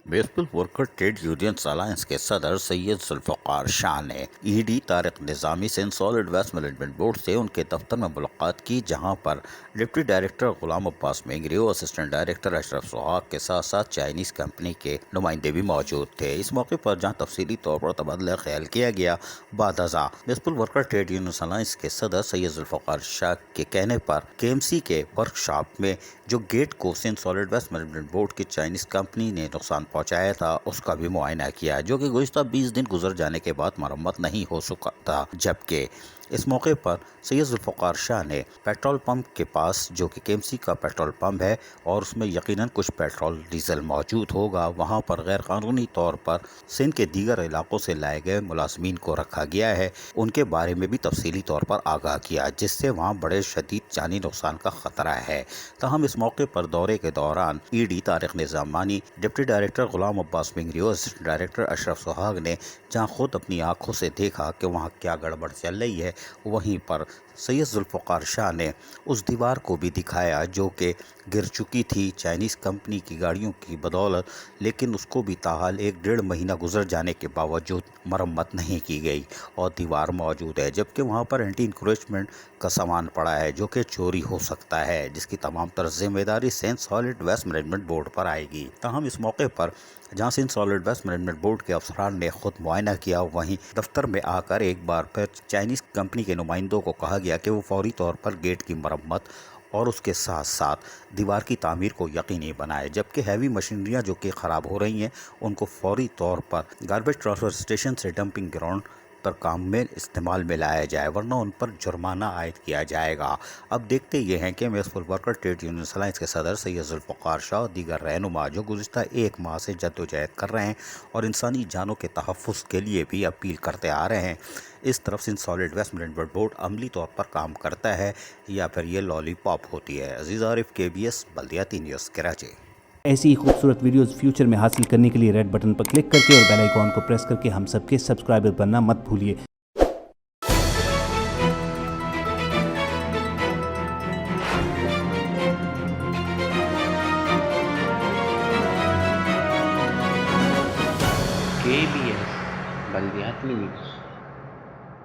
Municipal worker trade unions alliance के सदर सैयद जुल्फ़िकार शाह ने ईडी तारिक निज़ामी से सॉलिड वेस्ट मैनेजमेंट बोर्ड से उनके दफ्तर में मुलाकात की, जहां पर डिप्टी डायरेक्टर गुलाम अब्बास मेंगरी और असिस्टेंट डायरेक्टर अशरफ सुहाग के साथ साथ चाइनीज कंपनी के नुमाइंदे भी मौजूद थे। इस मौके पर जहां तफसीली तौर पर तबादला ख्याल किया गया, बाद अज़ा municipal worker trade unions alliance के सदर सैयद जुल्फ़िकार शाह के कहने पर केएमसी के वर्कशॉप में जो गेट को Sindh solid waste management board की चाइनीज कंपनी ने नुकसान पहुंचाया था, उसका भी मुआयना किया, जो कि गुज़िश्ता 20 दिन गुजर जाने के बाद मरम्मत नहीं हो सका था। जबकि इस मौके पर सैयद जुल्फ़िकार शाह ने पेट्रोल पंप के पास, जो कि केएमसी का पेट्रोल पंप है और उसमें यकीनन कुछ पेट्रोल डीजल मौजूद होगा, वहां पर गैर कानूनी तौर पर सिंध के दीगर इलाकों से लाए गए मुलाजमीन को रखा गया है, उनके बारे में भी तफसीली तौर पर आगाह किया, जिससे वहां बड़े शदीद जानी नुकसान का खतरा है। ताहम इस मौके पर दौरे के दौरान ईडी तारिक निज़ामी, डिप्टी डायरेक्टर गुलाम अब्बास मेंगरी और असिस्टेंट डायरेक्टर अशरफ सुहाग ने जहां खुद अपनी आंखों से देखा कि वहां क्या गड़बड़ चल रही है, वहीं पर सैयद जुल्फ़िकार शाह ने उस दीवार को भी दिखाया जो कि गिर चुकी थी चाइनीज़ कंपनी की गाड़ियों की बदौलत, लेकिन उसको भी ताहाल 1-1.5 महीना गुजर जाने के बावजूद मरम्मत नहीं की गई और दीवार मौजूद है, जबकि वहाँ पर एंटी इंक्रोचमेंट का सामान पड़ा है जो कि चोरी हो सकता है, जिसकी तमाम तर जिम्मेदारी Sindh solid waste management board पर आएगी। ताहम इस मौके पर जहां Sindh solid waste management board के अफसरान ने खुद मुआयना किया, वहीं दफ्तर में आकर एक बार फिर चाइनीज़ कंपनी के नुमाइंदों को कहा गया कि वो फौरी तौर पर गेट की मरम्मत और उसके साथ साथ दीवार की तामीर को यकीनी बनाए, जबकि हैवी मशीनरियाँ जो कि ख़राब हो रही हैं उनको फौरी तौर पर गार्बेज ट्रांसफ़र स्टेशन से डंपिंग ग्राउंड पर काम में इस्तेमाल में लाया जाए, वरना उन पर जुर्माना आयद किया जाएगा। अब देखते ये हैं कि municipal worker trade union alliance के सदर सैयद जुल्फ़िकार शाह और दीगर रहनुमा जो गुज़िश्ता 1 माह से जद्दोजहद कर रहे हैं और इंसानी जानों के तहफ़्फ़ुज़ के लिए भी अपील करते आ रहे हैं, इस तरफ Sindh solid waste management board अमली तौर पर काम करता है या फिर ये लॉलीपॉप होती है। अजीज़ आरिफ, KBS बल्दियाती न्यूज़, कराची। ऐसी ही खूबसूरत वीडियोस फ्यूचर में हासिल करने के लिए रेड बटन पर क्लिक करके और बेल आइकॉन को प्रेस करके हम सबके सब्सक्राइबर बनना मत भूलिए। KBS बल्दियाती न्यूज़।